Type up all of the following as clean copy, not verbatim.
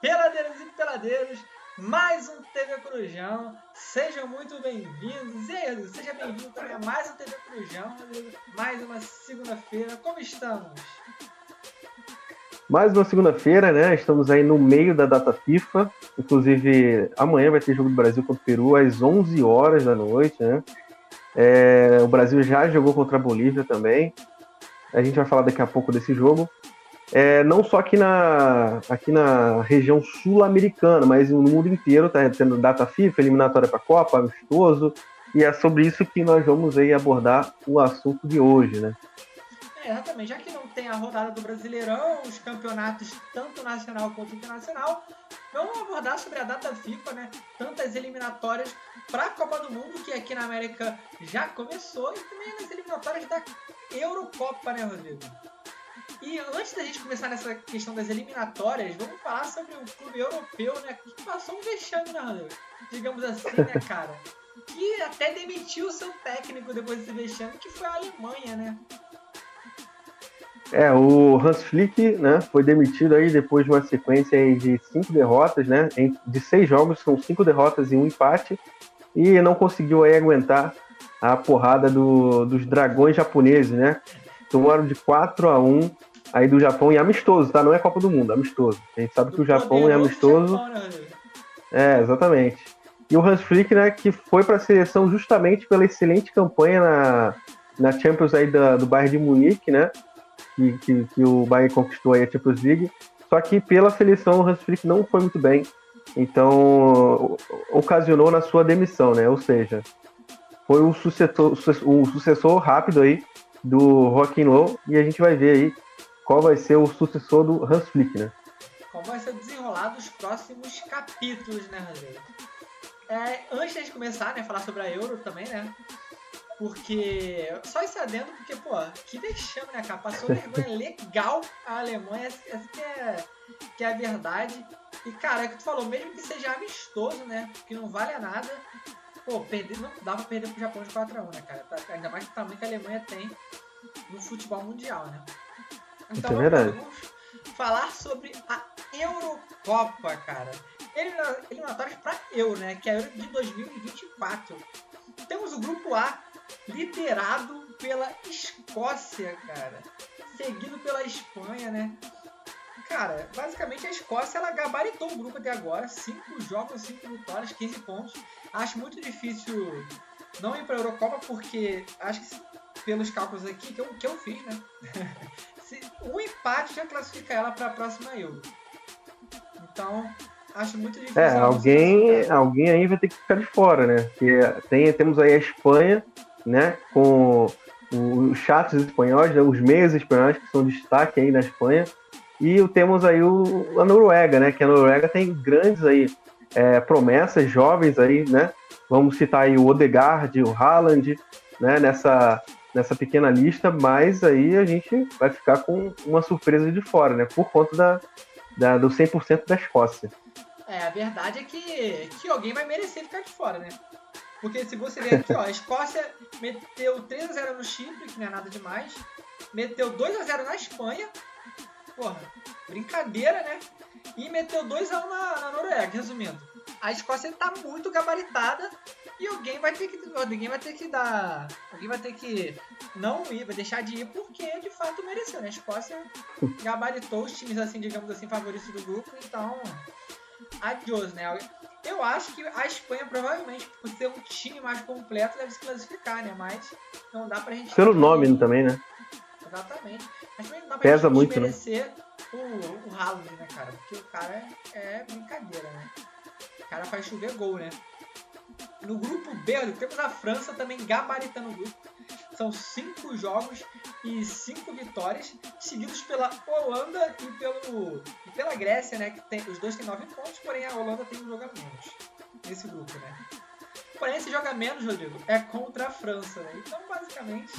Peladeiras e peladeiros, mais um TV Corujão. Sejam muito bem-vindos. E aí, Rodrigo, seja bem-vindo também a mais um TV Corujão, Rodrigo. Mais uma segunda-feira. Como estamos? Mais uma segunda-feira, né? Estamos aí no meio da data FIFA. Inclusive, amanhã vai ter jogo do Brasil contra o Peru às 11 horas da noite, né? O Brasil já jogou contra a Bolívia também. A gente vai falar daqui a pouco desse jogo. Não só aqui na região sul-americana, mas no mundo inteiro está tendo data FIFA, eliminatória para a Copa, amistoso. E é sobre isso que nós vamos aí abordar o assunto de hoje, né? Exatamente, já que não tem a rodada do Brasileirão, os campeonatos tanto nacional quanto internacional, vamos abordar sobre a data FIFA, né? Tantas eliminatórias para a Copa do Mundo, que aqui na América já começou, e também nas eliminatórias da Eurocopa, né, Rodrigo? E antes da gente começar nessa questão das eliminatórias, vamos falar sobre o clube europeu, né? Que passou um vexame, né, Rodrigo? Digamos assim, né, cara? Que até demitiu o seu técnico depois desse vexame, que foi a Alemanha, né? O Hans Flick, né, foi demitido aí depois de uma sequência aí de 5 derrotas, né? De 6 jogos, são 5 derrotas e 1 empate, e não conseguiu aí aguentar a porrada dos dragões japoneses, né? Tomaram de 4-1 aí do Japão, e amistoso, tá? Não é Copa do Mundo, amistoso. A gente sabe que o Japão é amistoso. Japão, né? Exatamente. E o Hans Flick, né, que foi para a seleção justamente pela excelente campanha na Champions aí do Bayern de Munique, né? Que o Bayern conquistou aí a Champions League, só que pela seleção o Hans Flick não foi muito bem, então ocasionou na sua demissão, né? Ou seja, foi o sucessor rápido aí do Joachim Löw, e a gente vai ver aí qual vai ser o sucessor do Hans Flick, né? Como vai ser desenrolado os próximos capítulos, né, Rodrigo? Antes de começar, né, falar sobre a Euro também, né? Porque, só esse adendo, porque, pô, que vexame, né, cara? Passou vergonha legal a Alemanha, essa que é a verdade. E, cara, é o que tu falou, mesmo que seja amistoso, né, que não vale a nada, pô, não dá pra perder pro Japão de 4-1, né, cara? Ainda mais que o tamanho que a Alemanha tem no futebol mundial, né? Então, vamos falar sobre a Eurocopa, cara. Eliminatórias pra Euro, né, que é a Euro de 2024. Temos o grupo A, liderado pela Escócia, cara. Seguido pela Espanha, né? Cara, basicamente a Escócia, ela gabaritou o grupo até agora. 5 jogos, 5 vitórias, 15 pontos. Acho muito difícil não ir pra Eurocopa, porque acho que pelos cálculos aqui que eu fiz, né? Um empate já classifica ela pra próxima Euro. Então, acho muito difícil. Alguém aí vai ter que ficar de fora, né? Porque temos aí a Espanha, né? Com os chatos espanhóis, né? Os meias espanhóis que são destaque aí na Espanha. E temos aí a Noruega, né? Que a Noruega tem grandes aí promessas jovens aí, né? Vamos citar aí o Odegaard, o Haaland, né? Nessa pequena lista, mas aí a gente vai ficar com uma surpresa de fora, né? Por conta do 100% da Escócia. A verdade é que alguém vai merecer ficar de fora, né? Porque se você ver aqui, ó, a Escócia meteu 3-0 no Chipre, que não é nada demais. Meteu 2-0 na Espanha. Porra, brincadeira, né? E meteu 2-1 na Noruega, resumindo. A Escócia tá muito gabaritada e alguém vai ter que não ir, vai deixar de ir porque de fato mereceu, né? A Escócia gabaritou os times, assim, digamos assim, favoritos do grupo, então adiós, né? Eu acho que a Espanha provavelmente, por ser um time mais completo, deve se classificar, né? Mas não dá pra gente... Pelo nome também, né? Exatamente. Mas também não dá pra Pesa gente muito, desmerecer, né? o Haaland, né, cara? Porque o cara é brincadeira, né? O cara faz chover gol, né? No grupo B, temos a França também gabaritando o grupo. São 5 jogos e 5 vitórias, seguidos pela Holanda e pela Grécia, né? Que os dois têm 9 pontos, porém a Holanda tem um jogo a menos nesse grupo, né? Porém, esse jogo a menos, Rodrigo, é contra a França, né? Então, basicamente,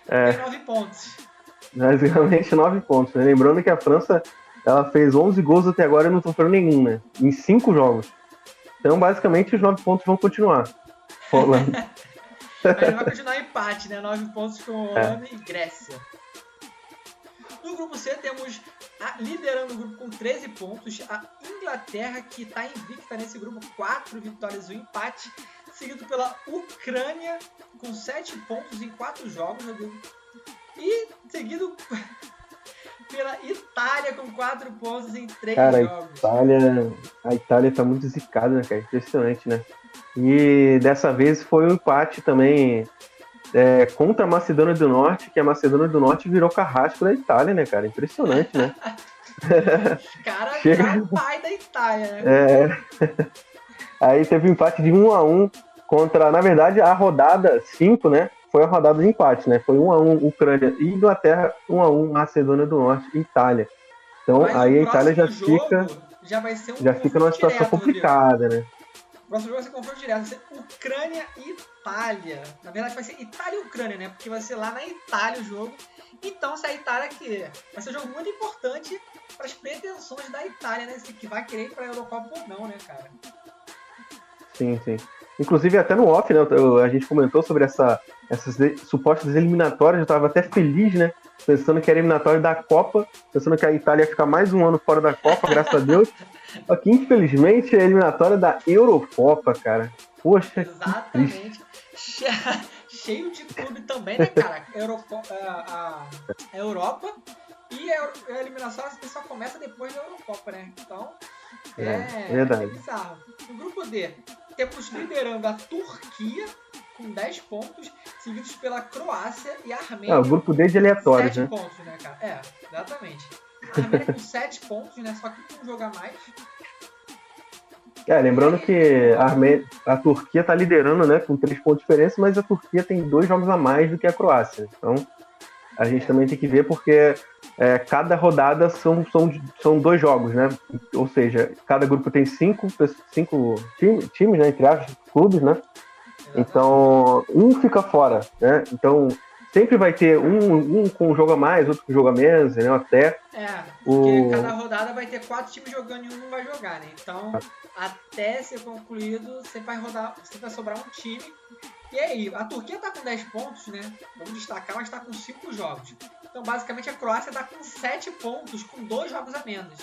tem 9 pontos. Basicamente 9 pontos, né? Lembrando que a França, ela fez 11 gols até agora e não sofreu nenhum, né? Em 5 jogos. Então, basicamente, os 9 pontos vão continuar rolando. Mas vai continuar empate, né? 9 pontos com Holanda e Grécia. No grupo C temos liderando o grupo com 13 pontos. A Inglaterra, que está invicta nesse grupo, 4 vitórias e um empate. Seguido pela Ucrânia, com 7 pontos em 4 jogos. E seguido pela Itália, com 4 pontos em 3 jogos. A Itália tá muito zicada, né, cara? Impressionante, né? E dessa vez foi um empate também contra a Macedônia do Norte, que a Macedônia do Norte virou carrasco da Itália, né, cara? Impressionante, né? Cara, é o pai da Itália, né? Aí teve um empate de 1-1 contra, na verdade, a rodada 5, né? Foi a rodada de empate, né? Foi 1-1 Ucrânia e Inglaterra, 1-1 Macedônia do Norte e Itália. Então mas aí a Itália já vai ser já fica numa situação complicada, né? O próximo jogo vai ser confronto direto, vai ser Ucrânia e Itália. Na verdade vai ser Itália e Ucrânia, né? Porque vai ser lá na Itália o jogo. Então se a Itália vai ser um jogo muito importante para as pretensões da Itália, né? Se que vai querer ir para a Eurocopa ou não, né, cara? Sim. Inclusive até no off, né? A gente comentou sobre essas supostas eliminatórias, eu estava até feliz, né? Pensando que era eliminatória da Copa, pensando que a Itália ia ficar mais um ano fora da Copa, graças a Deus. Só que, infelizmente, é a eliminatória da Eurocopa, cara. Poxa, exatamente. Cheio de clube também, né, cara? A Europa e a eliminação só começa depois da Eurocopa, né? Então, verdade. É bizarro. No grupo D, temos liderando a Turquia com 10 pontos, seguidos pela Croácia e a Armênia. O grupo D de aleatórios, 7 pontos, né, cara? Exatamente. A Armênia com 7 pontos, né? Só que com um jogo a mais. Lembrando que a Turquia tá liderando, né, com 3 pontos de diferença, mas a Turquia tem 2 jogos a mais do que a Croácia. Então, a gente também tem que ver porque cada rodada são 2 jogos, né? Ou seja, cada grupo tem 5 times, né, entre aspas, clubes, né? Então, um fica fora, né? Então, sempre vai ter um com um jogo a mais, outro com um jogo a menos, né? Até porque cada rodada vai ter 4 times jogando e um não vai jogar, né? Então, até ser concluído, você vai sobrar um time. E aí, a Turquia tá com 10 pontos, né? Vamos destacar, mas tá com 5 jogos. Então, basicamente, a Croácia tá com 7 pontos, com 2 jogos a menos.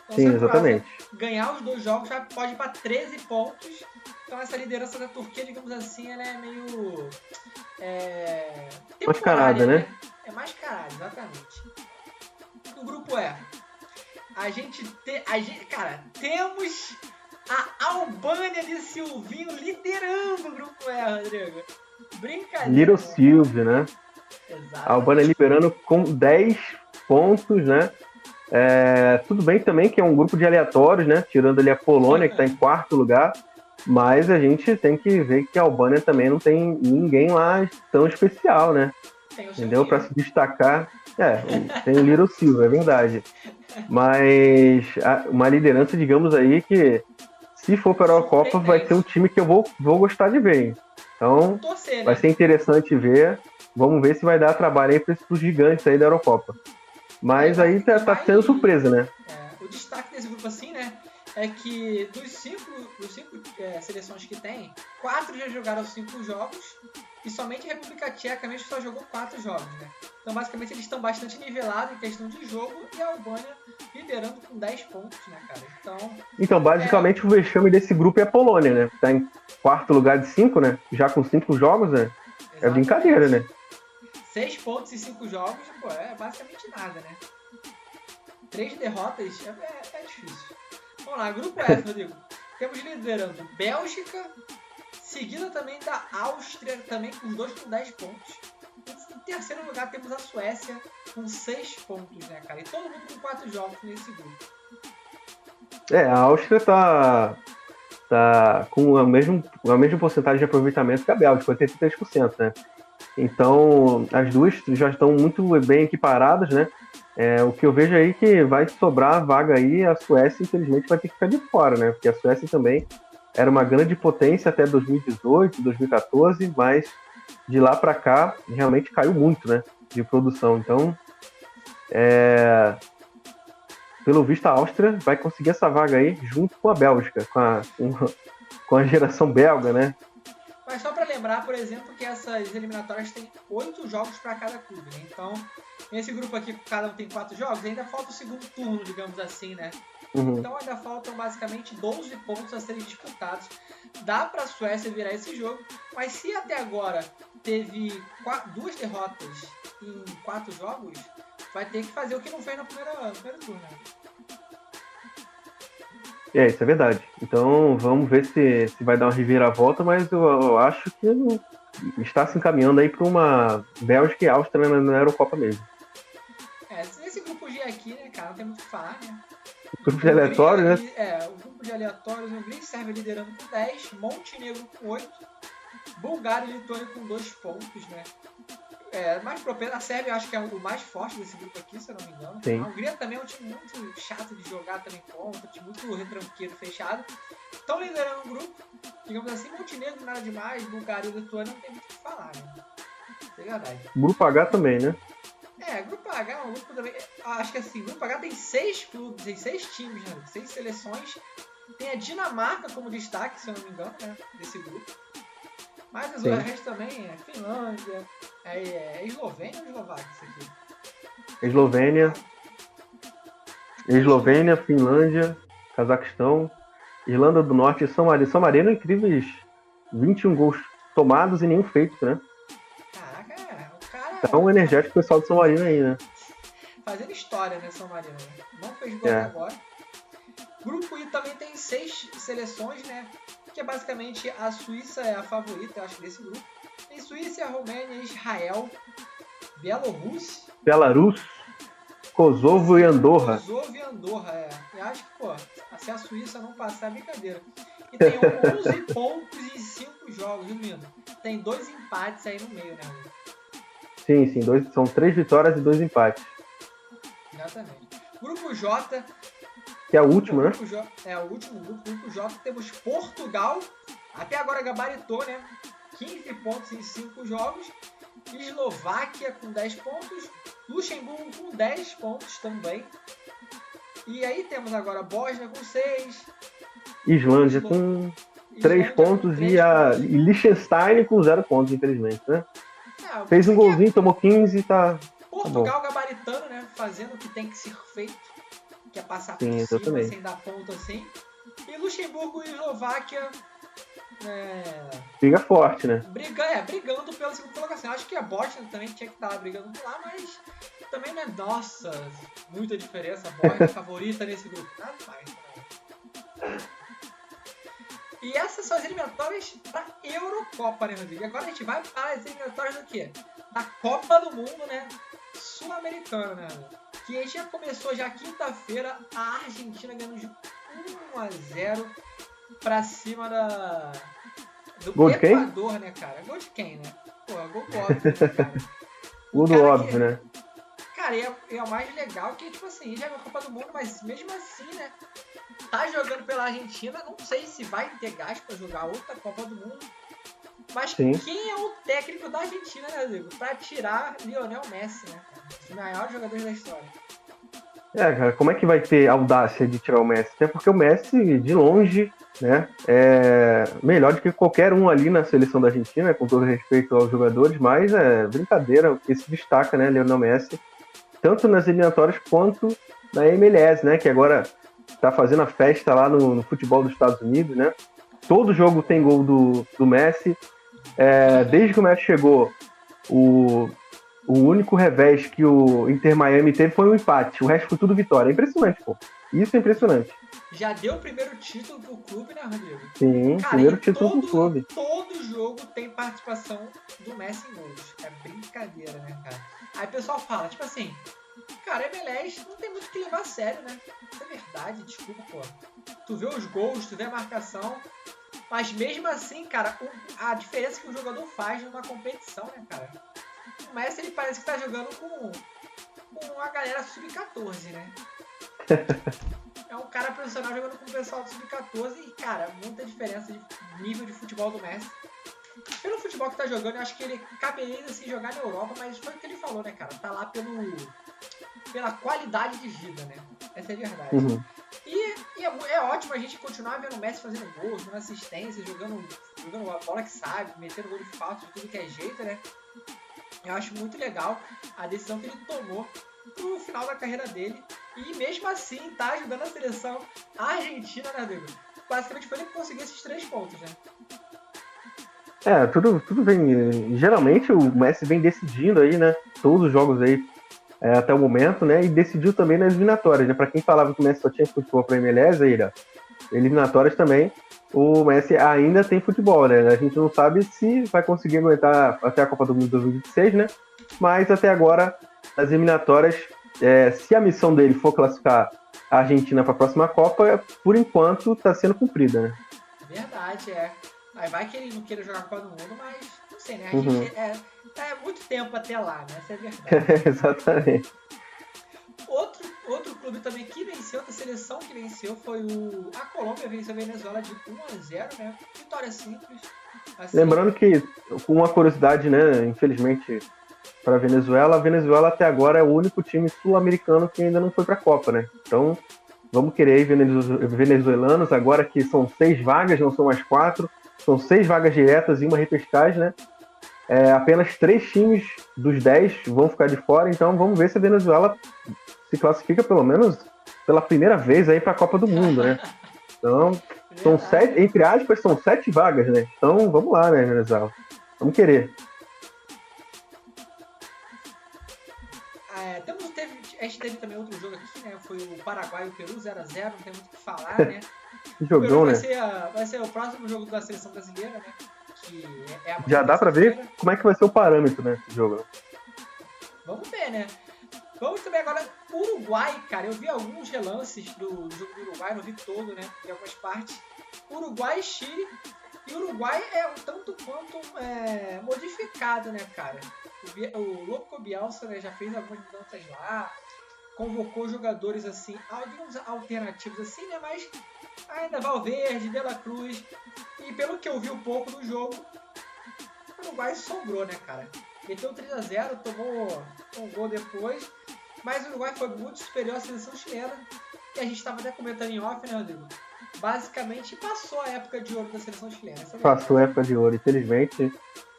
Então, sim, exatamente. Ganhar os 2 jogos já pode ir para 13 pontos. Então, essa liderança da Turquia, digamos assim, ela é meio... mascarada, né? É mascarada, exatamente. No grupo E, temos a Albânia de Silvinho liderando o grupo E, Rodrigo. Brincadeira. Little Silvio, né? Exatamente. A Albânia liberando com 10 pontos, né? Tudo bem também que é um grupo de aleatórios, né? Tirando ali a Polônia, que está em 4º lugar. Mas a gente tem que ver que a Albânia também não tem ninguém lá tão especial, né? Entendeu? Para se destacar. Tem o Little Silvio, é verdade. Mas uma liderança, digamos aí, que se for para a Eurocopa vai ser um time que eu vou gostar de ver. Então, vai ser interessante ver. Vamos ver se vai dar trabalho aí para os gigantes aí da Eurocopa. Mas aí tá sendo surpresa, né? O destaque desse grupo assim, né? É que dos cinco seleções que tem, 4 já jogaram 5 jogos e somente a República Tcheca mesmo só jogou 4 jogos, né? Então, basicamente, eles estão bastante nivelados em questão de jogo e a Albânia liderando com 10 pontos, né, cara? Então basicamente, o vexame desse grupo é a Polônia, né? Tá em 4º lugar de 5, né? Já com 5 jogos, né? Exatamente. É brincadeira, né? 6 pontos em 5 jogos, pô, é basicamente nada, né? 3 derrotas é difícil. Vamos lá, grupo F, Rodrigo. Temos liderando Bélgica, seguida também da Áustria, também com os 2 com 10 pontos. Em 3º lugar temos a Suécia com 6 pontos, né, cara? E todo mundo com 4 jogos nesse grupo. A Áustria tá com a mesma porcentagem de aproveitamento que a Bélgica, 83%, né? Então, as duas já estão muito bem equiparadas, né? O que eu vejo aí que vai sobrar a vaga aí, a Suécia, infelizmente, vai ter que ficar de fora, né? Porque a Suécia também era uma grande potência até 2018, 2014, mas de lá para cá realmente caiu muito, né? De produção. Então, pelo visto, a Áustria vai conseguir essa vaga aí junto com a Bélgica, com a geração belga, né? Mas só para lembrar, por exemplo, que essas eliminatórias têm 8 jogos para cada clube, né? Então, Nesse grupo aqui, cada um tem 4 jogos, ainda falta o segundo turno, digamos assim, né? Uhum. Então ainda faltam basicamente 12 pontos a serem disputados. Dá para a Suécia virar esse jogo, mas se até agora teve 2 derrotas em 4 jogos, vai ter que fazer o que não fez no primeiro turno. Né? Isso é verdade. Então vamos ver se vai dar uma reviravolta, mas eu acho que está se encaminhando aí para uma Bélgica e Áustria na Eurocopa mesmo. Nesse grupo G aqui, né, cara, não tem muito o que falar, né? Grupo de aleatório, né? O grupo de aleatórios, Hungria e Sérvia liderando com 10, Montenegro com 8, Bulgária e Letônia com 2 pontos, né? Mais propenso, a Sérvia eu acho que é o mais forte desse grupo aqui, se eu não me engano. Sim. A Hungria também é um time muito chato de jogar também contra, um time muito retranqueiro, fechado. Estão liderando o grupo, digamos assim, Montenegro nada demais, Bulgária e Letônia não tem muito o que falar, né? É verdade. Grupo H também, né? Grupo H é um grupo também. Acho que assim, grupo H tem 6 clubes, tem 6 times, né? 6 seleções. Tem a Dinamarca como destaque, se eu não me engano, né? Desse grupo. Mas as outras também é Finlândia, Eslovênia ou Eslováquia isso aqui? Eslovênia, Finlândia, Cazaquistão, Irlanda do Norte e São Marino. São Marino, incríveis 21 gols tomados e nenhum feito, né? Caraca, o cara... Tá um energético o pessoal de São Marino aí, né? Fazendo história, né, São Marino? Né? Não fez gol até agora. Grupo I também tem 6 seleções, né? Que é basicamente a Suíça é a favorita, eu acho, desse grupo. Tem Suíça, Romênia, Israel, Belarus, Kosovo e Andorra. Eu acho que, pô, se a Suíça não passar, é brincadeira. E tem 11 pontos em 5 jogos, resumindo. Tem 2 empates aí no meio, né? Sim, são 3 vitórias e 2 empates. Exatamente. Grupo J... Que é o último, né? O último grupo. Grupo J temos Portugal, até agora gabaritou, né? 15 pontos em 5 jogos. Eslováquia com 10 pontos. Luxemburgo com 10 pontos também. E aí temos agora Bósnia com 6. Islândia com 3 pontos e Liechtenstein com 0 pontos, infelizmente, né? Fez um golzinho, tomou 15 e tá... Portugal gabaritando, né? Fazendo o que tem que ser feito. Que é passar por cima, sem dar ponto assim. E Luxemburgo e Eslováquia... Briga forte, né? Brigando pela segunda colocação. Acho que a Bósnia também tinha que estar lá brigando por lá, mas também não é, nossa, muita diferença. A Bósnia é favorita nesse grupo. Nada mais. E essas são as eliminatórias da Eurocopa, né, Rodrigo? E agora a gente vai para as eliminatórias do quê? Da Copa do Mundo, né? Sul-Americana, né? Que a gente já começou já quinta-feira, a Argentina ganhando de 1-0 pra cima do Equador, né, cara? Gol de quem, né? Pô, gol do óbvio, né, cara? Gol do óbvio, né? Cara, e é o mais legal que, tipo assim, já é a Copa do Mundo, mas mesmo assim, né? Tá jogando pela Argentina, não sei se vai ter gás pra jogar outra Copa do Mundo. Mas quem é o técnico da Argentina, né, Rodrigo? Pra tirar Lionel Messi, né, cara? Os maiores jogadores da história. Cara, como é que vai ter audácia de tirar o Messi? Até porque o Messi, de longe, né, é melhor do que qualquer um ali na seleção da Argentina, com todo respeito aos jogadores, mas é brincadeira o que se destaca, né, Lionel Messi, tanto nas eliminatórias quanto na MLS, né, que agora tá fazendo a festa lá no futebol dos Estados Unidos, né? Todo jogo tem gol do Messi. Desde que o Messi chegou, o único revés que o Inter Miami teve foi um empate. O resto foi tudo vitória. É impressionante, pô. Isso é impressionante. Já deu o primeiro título pro clube, né, Rodrigo? Sim, cara, primeiro título pro clube. Todo jogo tem participação do Messi em gols. É brincadeira, né, cara? Aí o pessoal fala, tipo assim, cara, MLS não tem muito que levar a sério, né? Isso é verdade, desculpa, pô. Tu vê os gols, tu vê a marcação, mas mesmo assim, cara, a diferença que o jogador faz numa competição, né, cara? O Messi, ele parece que tá jogando com a galera sub-14, né? É um cara profissional jogando com o pessoal do sub-14 e, cara, muita diferença de nível de futebol do Messi. Pelo futebol que tá jogando, eu acho que ele caberia assim, jogar na Europa, mas foi o que ele falou, né, cara? Tá lá pela qualidade de vida, né? Essa é a verdade. Uhum. E é ótimo a gente continuar vendo o Messi fazendo gols, dando assistência, jogando a bola que sabe, metendo gol de falta de tudo que é jeito, né? Eu acho muito legal a decisão que ele tomou pro final da carreira dele. E mesmo assim tá ajudando a seleção argentina, né, Diego? Basicamente foi ele que conseguiu esses 3 pontos, né? Tudo vem. Geralmente o Messi vem decidindo aí, né? Todos os jogos aí até o momento, né? E decidiu também nas eliminatórias, né? Pra quem falava que o Messi só tinha futebol pra MLS, aí, ó, eliminatórias também, o Messi ainda tem futebol, né? A gente não sabe se vai conseguir aguentar até a Copa do Mundo 2026, né? Mas até agora, nas eliminatórias, se a missão dele for classificar a Argentina para a próxima Copa, por enquanto está sendo cumprida, né? Verdade, é. Aí vai que ele não queira jogar Copa do Mundo, mas não sei, né? A Uhum. gente é muito tempo até lá, né? Essa é a verdade. Exatamente. Outro clube também que venceu, outra seleção que venceu foi a Colômbia, venceu a Venezuela de 1-0, né? Vitória simples. Assim, Lembrando que, com uma curiosidade, né? Infelizmente, para a Venezuela até agora é o único time sul-americano que ainda não foi para a Copa, né? Então, vamos querer aí venezuelanos, agora que são 6 vagas, não são mais 4, são 6 vagas diretas e uma repescagem, né? Apenas 3 times dos 10 vão ficar de fora, então vamos ver se a Venezuela se classifica pelo menos pela primeira vez aí para a Copa do Mundo, né? Então, são 7, entre aspas, são 7 vagas, né? Então, vamos lá, né, Venezuela? Vamos querer. a gente teve também outro jogo aqui, né? Foi o Paraguai e o Peru 0-0, não tem muito o que falar, né? Que O Peru jogão, né? vai ser o próximo jogo da seleção brasileira, né? Que é a Já dá para ver como é que vai ser o parâmetro, né, desse jogo. Vamos ver, né? Vamos também agora Uruguai, cara. Eu vi alguns relances do jogo do Uruguai, não vi todo, né? De algumas partes. Uruguai e Chile. E o Uruguai é um tanto quanto modificado, né, cara? O Loco Bielsa, né, já fez algumas mudanças lá. Convocou jogadores assim, alguns alternativos assim, né? Mas ainda Valverde, De La Cruz. E pelo que eu vi um pouco do jogo, o Uruguai sobrou, né, cara? Meteu 3-0, tomou um gol depois. Mas o Uruguai foi muito superior à seleção chilena. E a gente estava até comentando em off, né, Rodrigo? Basicamente passou a época de ouro da seleção chilena. Passou a época de ouro, infelizmente.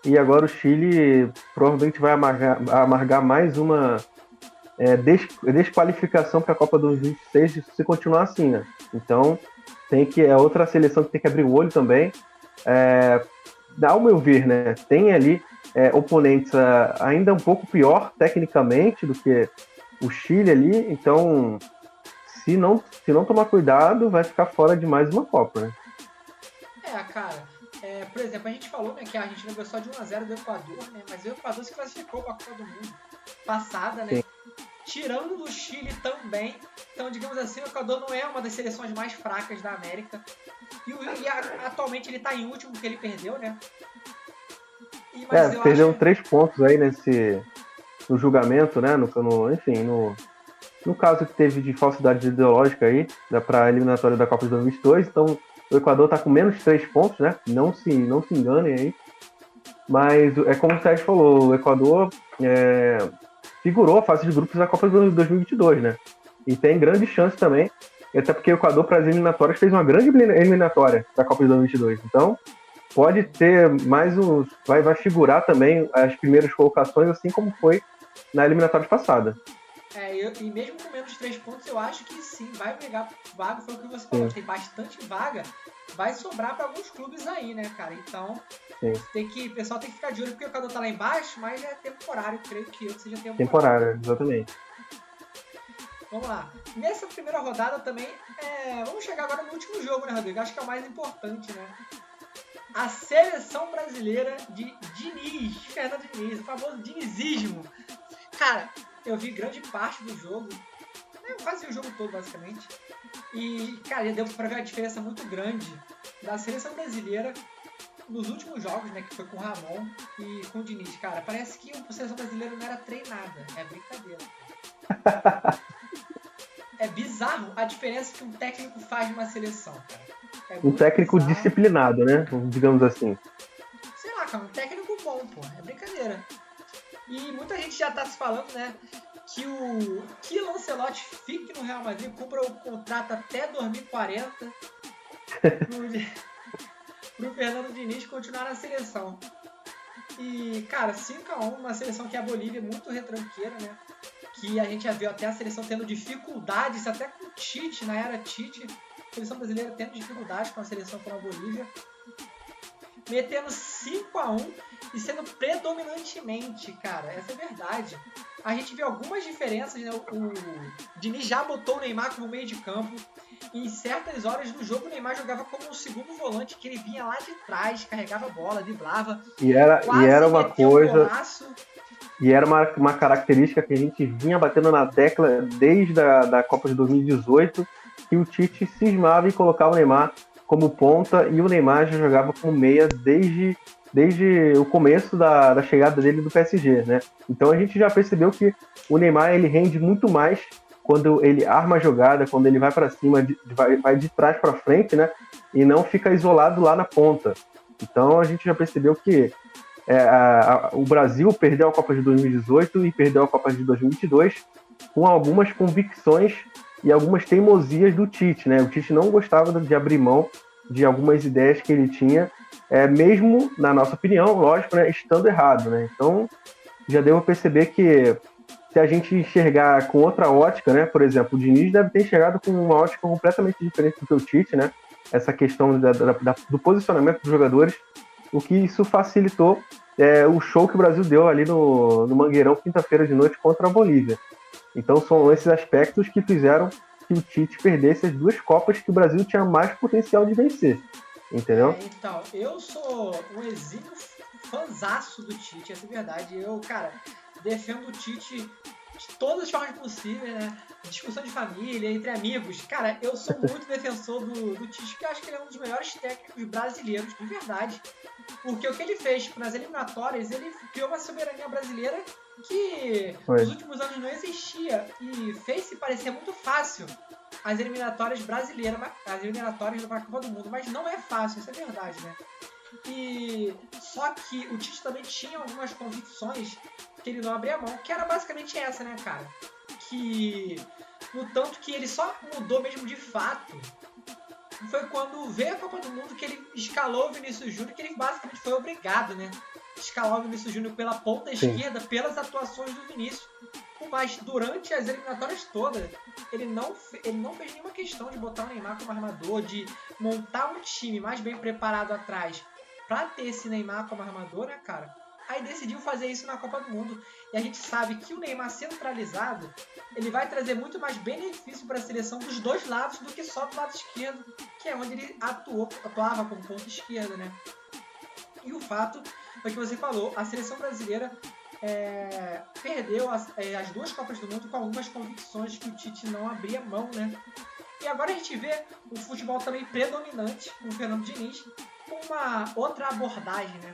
E agora o Chile provavelmente vai amargar mais uma desqualificação para a Copa 2026 se continuar assim, né? Então, é outra seleção que tem que abrir o olho também. Ao meu ver, né, tem ali oponentes ainda um pouco pior tecnicamente do que o Chile ali, então se não tomar cuidado, vai ficar fora de mais uma Copa, né? Cara, por exemplo, a gente falou, né, que a Argentina ganhou só de 1-0 do Equador, né, mas o Equador se classificou para a Copa do Mundo passada, né? Sim. Tirando do Chile também. Então, digamos assim, o Equador não é uma das seleções mais fracas da América. Atualmente ele está em último, porque ele perdeu, né? Perdeu 3 pontos aí no julgamento, né? Enfim, no caso que teve de falsidade ideológica aí, para a eliminatória da Copa de 2022. Então, o Equador está com menos 3 pontos, né? Não se enganem aí. Mas é como o Sérgio falou, o Equador figurou a fase de grupos da Copa de 2022, né? E tem grande chance também, até porque o Equador, para as eliminatórias, fez uma grande eliminatória da Copa de 2022. Então, pode ter mais uns... Vai figurar também as primeiras colocações, assim como foi na eliminatória passada. E mesmo com menos 3 pontos, eu acho que sim, vai pegar vaga, foi o que você falou, tem bastante vaga, vai sobrar para alguns clubes aí, né, cara? Então, o pessoal tem que ficar de olho, porque o Equador tá lá embaixo, mas é temporário, creio que seja temporário. Temporário, exatamente. Vamos lá. Nessa primeira rodada também, vamos chegar agora no último jogo, né, Rodrigo? Acho que é o mais importante, né? A seleção brasileira de Diniz, Fernando Diniz, o famoso dinizismo. Cara, eu vi grande parte do jogo, quase o jogo todo, basicamente. E, cara, deu pra ver a diferença muito grande da seleção brasileira nos últimos jogos, né, que foi com o Ramon e com o Diniz. Cara, parece que a seleção brasileira não era treinada, é brincadeira. É bizarro a diferença que um técnico faz numa seleção, cara. Um técnico bizarro. Disciplinado, né? Digamos assim. Sei lá, cara, um técnico bom, pô. É brincadeira. E muita gente já tá se falando, né, que o Ancelotti fique no Real Madrid, cumpra o contrato até 2040 pro Fernando Diniz continuar na seleção. E, cara, 5-1, uma seleção que é a Bolívia, muito retranqueira, né? Que a gente já viu até a seleção tendo dificuldades, até com o Tite, na era Tite, a seleção brasileira tendo dificuldades com a seleção como a Bolívia. Metendo 5-1 e sendo predominantemente, cara, essa é a verdade. A gente vê algumas diferenças, né? O Diniz já botou o Neymar como meio de campo. E em certas horas do jogo o Neymar jogava como um segundo volante, que ele vinha lá de trás, carregava a bola, driblava. E era uma coisa. E era uma característica que a gente vinha batendo na tecla desde a Copa de 2018, que o Tite cismava e colocava o Neymar como ponta, e o Neymar já jogava como meia desde o começo da chegada dele do PSG, né? Então a gente já percebeu que o Neymar ele rende muito mais quando ele arma a jogada, quando ele vai para cima, vai de trás para frente, né? E não fica isolado lá na ponta. Então a gente já percebeu que o Brasil perdeu a Copa de 2018 e perdeu a Copa de 2022 com algumas convicções e algumas teimosias do Tite, né? O Tite não gostava de abrir mão de algumas ideias que ele tinha, mesmo, na nossa opinião, lógico, né, estando errado, né? Então, já deu a perceber que se a gente enxergar com outra ótica, né? Por exemplo, o Diniz deve ter enxergado com uma ótica completamente diferente do que o Tite, né? Essa questão do posicionamento dos jogadores, o que isso facilitou o show que o Brasil deu ali no Mangueirão, quinta-feira de noite, contra a Bolívia. Então são esses aspectos que fizeram que o Tite perdesse as duas Copas que o Brasil tinha mais potencial de vencer, entendeu? Então, eu sou um exímio fãzaço do Tite, essa é a verdade. Eu, cara, defendo o Tite de todas as formas possíveis, né? Discussão de família, entre amigos. Cara, eu sou muito defensor do Tite, porque eu acho que ele é um dos melhores técnicos brasileiros, de verdade. Porque o que ele fez nas eliminatórias, ele criou uma soberania brasileira que nos últimos anos não existia e fez se parecer muito fácil as eliminatórias brasileiras, as eliminatórias da Copa do Mundo, mas não é fácil, isso é verdade, né? E só que o Tite também tinha algumas convicções que ele não abria mão, que era basicamente essa, né, cara? Que no tanto que ele só mudou mesmo de fato foi quando veio a Copa do Mundo que ele escalou o Vinícius Júnior, que ele basicamente foi obrigado, né? Escalar o Vinícius Júnior pela ponta esquerda, pelas atuações do Vinícius. Mas durante as eliminatórias todas, ele não fez nenhuma questão de botar o Neymar como armador, de montar um time mais bem preparado atrás pra ter esse Neymar como armador, né, cara? Aí decidiu fazer isso na Copa do Mundo. E a gente sabe que o Neymar centralizado, ele vai trazer muito mais benefício para a seleção dos dois lados do que só do lado esquerdo, que é onde ele atuava como ponta esquerda, né? E o fato foi que você falou, a seleção brasileira perdeu as duas Copas do Mundo com algumas convicções que o Tite não abria mão, né? E agora a gente vê um futebol também predominante com o Fernando Diniz, com uma outra abordagem, né?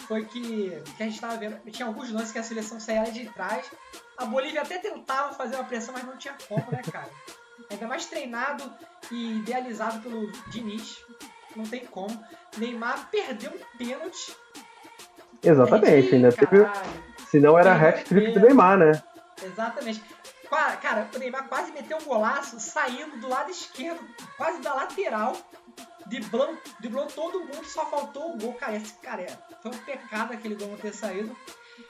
Foi que a gente estava vendo, tinha alguns lances que a seleção saía de trás, a Bolívia até tentava fazer uma pressão, mas não tinha como, né, cara? Ainda mais treinado e idealizado pelo Diniz, não tem como. Neymar perdeu um pênalti. Exatamente, ainda teve. Senão era hat-trick do Neymar, né? Exatamente. Cara, o Neymar quase meteu um golaço saindo do lado esquerdo, quase da lateral, driblou todo mundo, só faltou o gol. Cara, foi um pecado aquele gol não ter saído.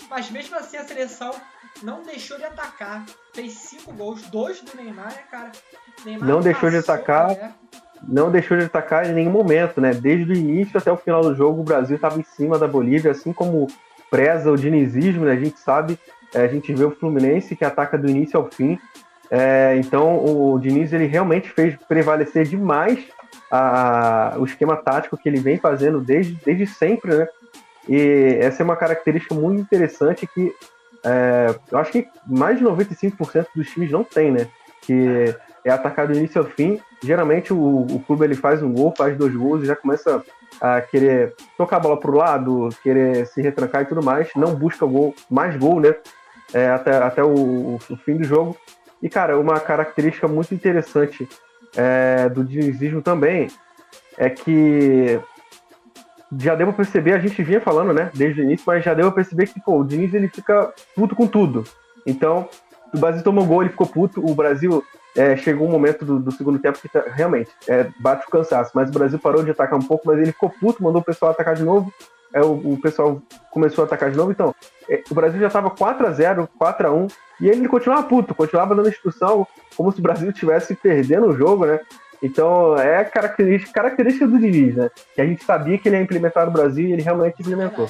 Mas mesmo assim a seleção não deixou de atacar. Fez 5 gols, 2 do Neymar, né, cara? Neymar não deixou de atacar. Não deixou de atacar em nenhum momento, né? Desde o início até o final do jogo, o Brasil estava em cima da Bolívia, assim como preza o dinizismo, né? A gente sabe, a gente vê o Fluminense que ataca do início ao fim. Então o Diniz ele realmente fez prevalecer demais o esquema tático que ele vem fazendo desde sempre, né? E essa é uma característica muito interessante que eu acho que mais de 95% dos times não tem, né? Que é atacar do início ao fim. Geralmente o clube ele faz um gol, faz 2 gols e já começa a querer tocar a bola pro lado, querer se retrancar e tudo mais, não busca mais gol, né? Até o fim do jogo. E, cara, uma característica muito interessante do dinizismo também é que já deu pra perceber, a gente vinha falando, né, desde o início, mas já deu pra perceber que, o Diniz ele fica puto com tudo. Então, o Brasil tomou gol, ele ficou puto, o Brasil chegou um momento do segundo tempo que realmente bate o cansaço, mas o Brasil parou de atacar um pouco, mas ele ficou puto, mandou o pessoal atacar de novo, o pessoal começou a atacar de novo. Então, o Brasil já estava 4-0, 4-1, e ele continuava puto, continuava dando instrução como se o Brasil estivesse perdendo o jogo, né? Então, é característica do Diniz, né? Que a gente sabia que ele ia implementar no Brasil e ele realmente implementou.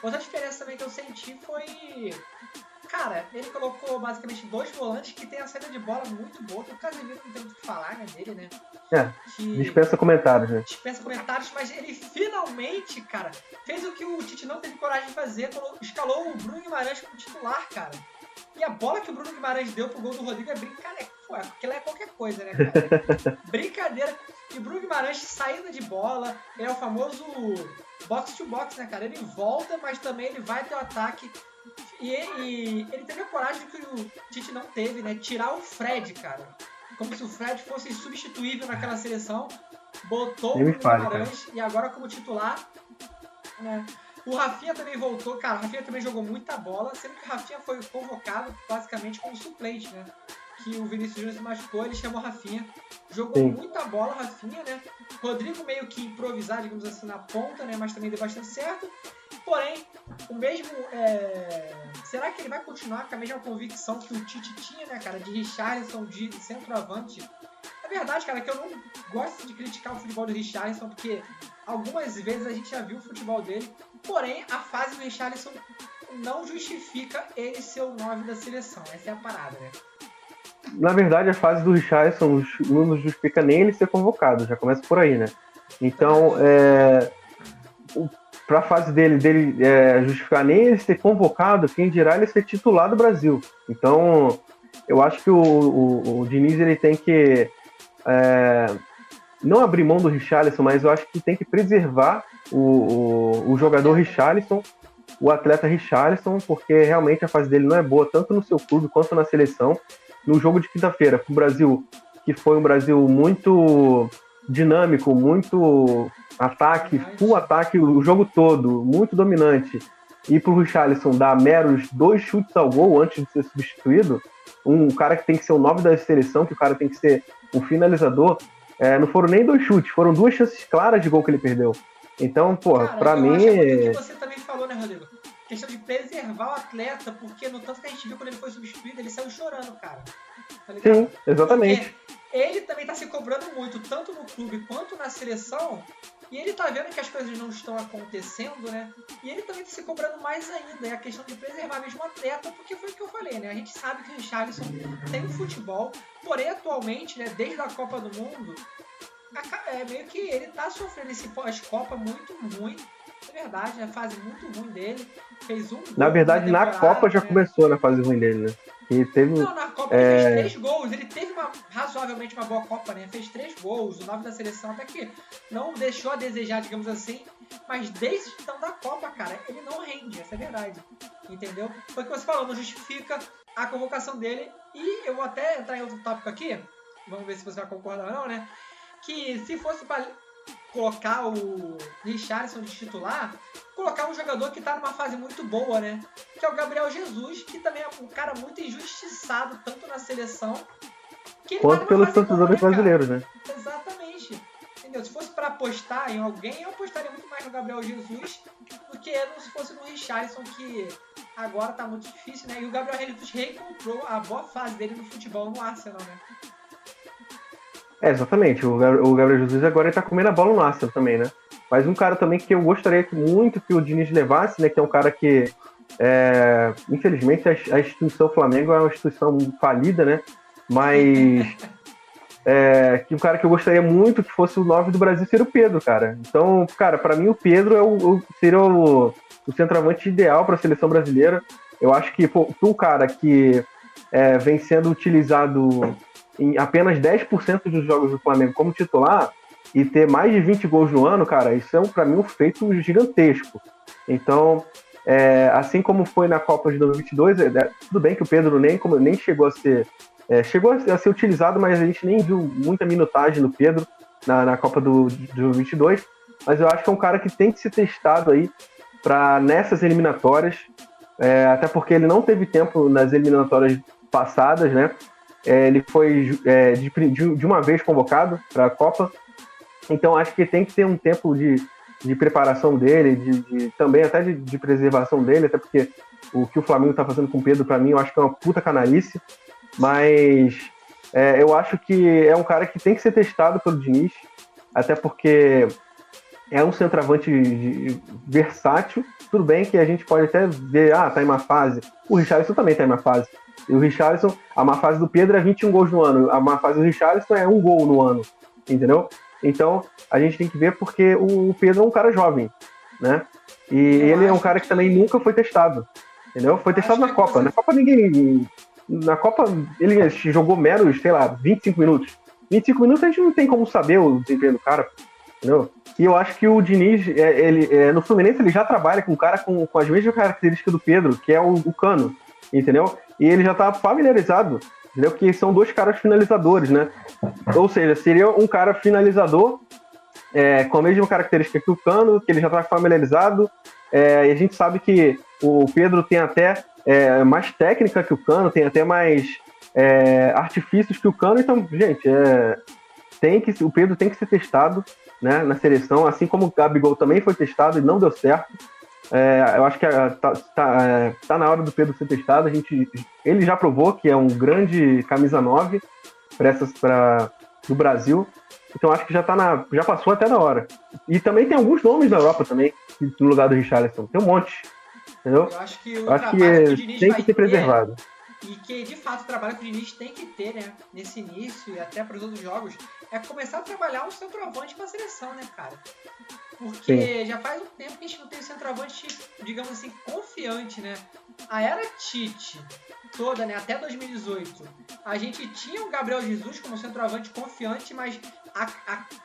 Outra diferença também que eu senti foi... Cara, ele colocou basicamente 2 volantes que tem a saída de bola muito boa. O Casemiro não tem muito o que falar, né, dele, né? Dispensa comentários, né? Dispensa comentários, mas ele finalmente, cara, fez o que o Tite não teve coragem de fazer, escalou o Bruno Guimarães como titular, cara. E a bola que o Bruno Guimarães deu pro gol do Rodrigo é brincadeira. Porque ela é qualquer coisa, né, cara? Brincadeira. E o Bruno Guimarães, saída de bola, é o famoso box to box, né, cara? Ele volta, mas também ele vai ter o ataque. E ele teve a coragem que o Tite não teve, né? Tirar o Fred, cara. Como se o Fred fosse insubstituível naquela seleção. Botou o Bruno Guimarães e agora como titular, né? O Rafinha também voltou, cara. O Rafinha também jogou muita bola, sendo que o Rafinha foi convocado basicamente como suplente, né? Que o Vinícius Júnior se machucou, ele chamou o Rafinha. Jogou muita bola, Rafinha, né? Rodrigo meio que improvisar, digamos assim, na ponta, né? Mas também deu bastante certo. Porém, o mesmo... Será que ele vai continuar com a mesma convicção que o Tite tinha, né, cara? De Richarlison, de centroavante. É verdade, cara, que eu não gosto de criticar o futebol do Richarlison, porque algumas vezes a gente já viu o futebol dele. Porém, a fase do Richarlison não justifica ele ser o 9 da seleção. Essa é a parada, né? Na verdade, a fase do Richarlison não justifica nem ele ser convocado. Já começa por aí, né? Então, para a fase dele justificar nem ele ser convocado, quem dirá ele ser titular do Brasil. Então, eu acho que o Diniz ele tem que não abrir mão do Richarlison, mas eu acho que tem que preservar o jogador Richarlison, o atleta Richarlison, porque realmente a fase dele não é boa, tanto no seu clube quanto na seleção. No jogo de quinta-feira, para o Brasil, que foi um Brasil muito dinâmico, muito ataque, full ataque o jogo todo, muito dominante, e para o Richarlison dar meros 2 chutes ao gol antes de ser substituído, um cara que tem que ser o 9 da seleção, que o cara tem que ser um finalizador, não foram nem 2 chutes, foram 2 chances claras de gol que ele perdeu. Então, porra, para mim... Acho que o que você também falou, né, Rodrigo? Questão de preservar o atleta, porque no tanto que a gente viu quando ele foi substituído, ele saiu chorando, cara. Tá ligado? Sim, exatamente. Porque ele também tá se cobrando muito, tanto no clube quanto na seleção, e ele tá vendo que as coisas não estão acontecendo, né? E ele também tá se cobrando mais ainda. É a questão de preservar mesmo o atleta, porque foi o que eu falei, né? A gente sabe que o Richarlison tem futebol, porém atualmente, né, desde a Copa do Mundo, meio que ele tá sofrendo esse pós-Copa muito ruim. É verdade, a fase muito ruim dele. Fez um gol. Na verdade, na Copa já começou na fase ruim dele, né? E teve, não, na Copa ele fez 3 gols. Ele teve razoavelmente uma boa Copa, né? Fez 3 gols, o 9 da seleção, até que não deixou a desejar, digamos assim. Mas desde então da Copa, cara, ele não rende, essa é a verdade. Entendeu? Foi o que você falou, não justifica a convocação dele. E eu vou até entrar em outro tópico aqui. Vamos ver se você vai concordar ou não, né? Que se fosse para colocar o Richarlison de titular, colocar um jogador que tá numa fase muito boa, né? Que é o Gabriel Jesus, que também é um cara muito injustiçado, tanto na seleção, que ele quanto pelos torcedores brasileiros, né? Exatamente. Entendeu? Se fosse para apostar em alguém, eu apostaria muito mais no Gabriel Jesus do que se fosse no Richarlison, que agora tá muito difícil, né? E o Gabriel Jesus reencontrou a boa fase dele no futebol no Arsenal, né? Exatamente, o Gabriel Jesus agora está comendo a bola no Arsenal também, né? Mas um cara também que eu gostaria muito que o Diniz levasse, né? Que é um cara que, infelizmente, a instituição Flamengo é uma instituição falida, né? Mas que um cara que eu gostaria muito que fosse o 9 do Brasil seria o Pedro, cara. Então, cara, para mim o Pedro seria o centroavante ideal para a seleção brasileira. Eu acho que um cara que vem sendo utilizado em apenas 10% dos jogos do Flamengo como titular e ter mais de 20 gols no ano, cara, isso é para mim um feito gigantesco. Então, assim como foi na Copa de 2022, tudo bem que o Pedro nem chegou a ser utilizado, mas a gente nem viu muita minutagem no Pedro na Copa de 2022, mas eu acho que é um cara que tem que ser testado aí para nessas eliminatórias, até porque ele não teve tempo nas eliminatórias passadas, né? Ele foi de uma vez convocado para a Copa, então acho que tem que ter um tempo de de preparação dele, também até de preservação dele, até porque o que o Flamengo tá fazendo com o Pedro, para mim, eu acho que é uma puta canalice, mas eu acho que é um cara que tem que ser testado pelo Diniz, até porque é um centroavante versátil. Tudo bem que a gente pode até ver, tá em má fase. O Richarlison também tá em má fase. E o Richarlison, a má fase do Pedro é 21 gols no ano. A má fase do Richarlison é 1 gol no ano. Entendeu? Então, a gente tem que ver porque o Pedro é um cara jovem, né? E ele é um cara que também nunca foi testado. Entendeu? Foi testado na Copa. Na Copa ninguém... Na Copa ele jogou meros, sei lá, 25 minutos. 25 minutos a gente não tem como saber o desempenho do cara. Entendeu? E eu acho que o Diniz, no Fluminense, ele já trabalha com um cara com as mesmas características do Pedro, que é o Cano, entendeu? E ele já tá familiarizado, entendeu? Que são dois caras finalizadores, né? Ou seja, seria um cara finalizador com a mesma característica que o Cano, que ele já tá familiarizado, e a gente sabe que o Pedro tem até mais técnica que o Cano, tem até mais artifícios que o Cano, então, gente, o Pedro tem que ser testado, né, na seleção, assim como o Gabigol também foi testado e não deu certo. Eu acho que tá na hora do Pedro ser testado. Ele já provou que é um grande camisa 9 do Brasil, então acho que já passou até da hora. E também tem alguns nomes na Europa também, no lugar do Richarlison, tem um monte, entendeu? Eu acho que o trabalho que o Diniz tem que ser preservado. E que, de fato, o trabalho que o Diniz tem que ter, né, nesse início e até para os outros jogos, é começar a trabalhar um centroavante para a seleção, né, cara? Porque já faz um tempo que a gente não tem um centroavante, digamos assim, confiante, né? A era Tite toda, né, até 2018, a gente tinha o Gabriel Jesus como centroavante confiante, mas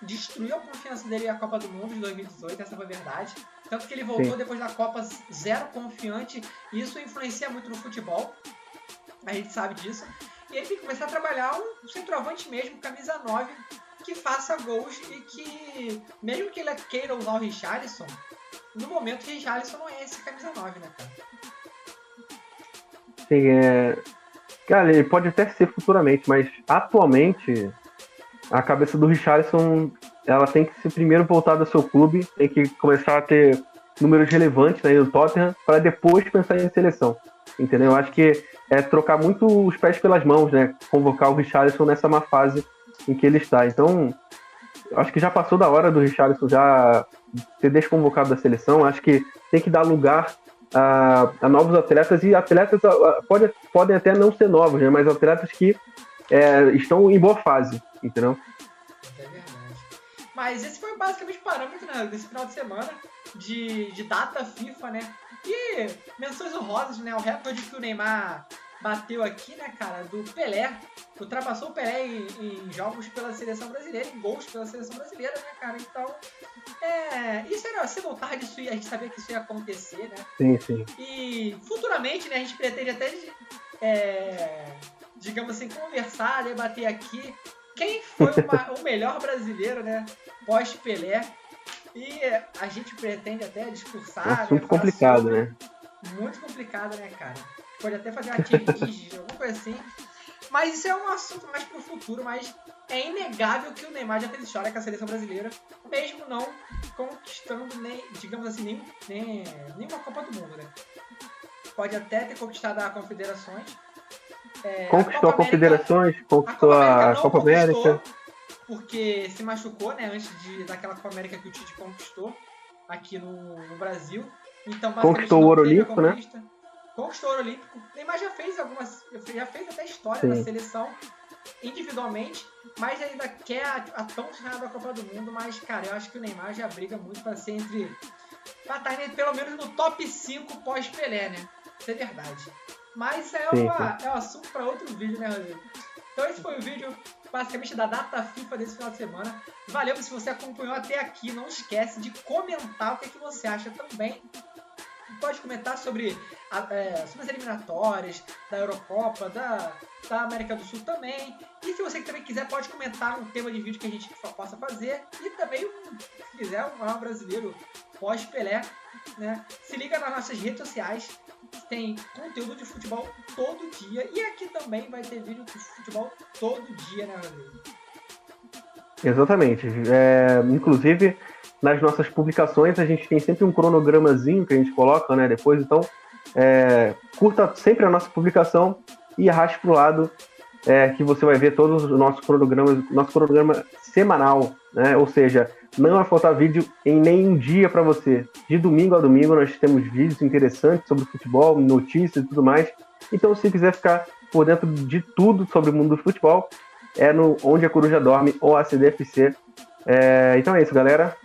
destruiu a confiança dele na Copa do Mundo de 2018, essa foi a verdade. Tanto que ele voltou depois da Copa zero confiante, e isso influencia muito no futebol. A gente sabe disso. E ele tem que começar a trabalhar um centroavante mesmo, camisa 9, que faça gols e que, mesmo que ele queira usar o Richarlison, no momento o Richarlison não é esse camisa 9, né, cara? Sim, cara, ele pode até ser futuramente, mas atualmente a cabeça do Richarlison, ela tem que ser primeiro voltada ao seu clube, tem que começar a ter números relevantes aí no Tottenham, para depois pensar em seleção. Entendeu? Eu acho que trocar muito os pés pelas mãos, né? Convocar o Richarlison nessa má fase em que ele está. Então, acho que já passou da hora do Richarlison já ser desconvocado da seleção. Acho que tem que dar lugar a novos atletas, e atletas podem até não ser novos, né? Mas atletas que estão em boa fase, entendeu? É verdade. Mas esse foi basicamente o parâmetro, né, desse final de semana de data FIFA, né? E menções honrosas, né? O recorde que o Neymar bateu aqui, né, cara, do Pelé. Ultrapassou o Pelé em jogos pela seleção brasileira, em gols pela seleção brasileira, né, cara? Então, isso era cedo ou tarde, a gente sabia que isso ia acontecer, né? Sim, sim. E futuramente, né, a gente pretende até, digamos assim, conversar, debater aqui quem foi o melhor brasileiro, né, pós-Pelé. E a gente pretende até discursar. Assunto complicado, né? Muito complicado, né, cara? Pode até fazer uma tier alguma coisa assim. Mas isso é um assunto mais pro futuro, mas é inegável que o Neymar já fez história com a seleção brasileira, mesmo não conquistando nem, digamos assim, nenhuma Copa do Mundo, né? Pode até ter conquistado a Confederações. Conquistou a Confederações, conquistou a Copa América. Porque se machucou, né, antes daquela Copa América que o Tite conquistou aqui no Brasil. Então, conquistou o Ouro Olímpico, né? Conquistou o Ouro Olímpico. Neymar já fez até história na seleção individualmente, mas ainda quer a tão sonhada Copa do Mundo. Mas, cara, eu acho que o Neymar já briga muito para ser pra estar pelo menos no top 5 pós-Pelé, né? Isso é verdade. Mas é um assunto para outro vídeo, né, Rodrigo? Então esse foi o vídeo basicamente da data FIFA desse final de semana. Valeu, se você acompanhou até aqui, não esquece de comentar o que você acha também. Pode comentar sobre as eliminatórias da Eurocopa, da América do Sul também. E se você também quiser, pode comentar um tema de vídeo que a gente possa fazer. E também, se quiser, um maior brasileiro pós-Pelé, né? Se liga nas nossas redes sociais. Tem conteúdo de futebol todo dia. E aqui também vai ter vídeo de futebol todo dia, né, Rodrigo? Exatamente. Inclusive, nas nossas publicações, a gente tem sempre um cronogramazinho que a gente coloca, né, depois. Então, curta sempre a nossa publicação e arraste para o lado, que você vai ver todos os nossos cronogramas, nosso cronograma semanal, né? Ou seja, não vai faltar vídeo em nenhum dia para você. De domingo a domingo nós temos vídeos interessantes sobre futebol, notícias e tudo mais. Então, se quiser ficar por dentro de tudo sobre o mundo do futebol, é no Onde a Coruja Dorme ou ACDFC. Então é isso, galera.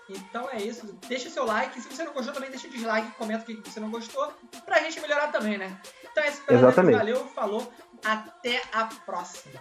Então é isso. Deixa o seu like. Se você não gostou, também deixa o dislike, comenta o que você não gostou, pra gente melhorar também, né? Então é isso, galera. Exatamente. Valeu, falou. Até a próxima.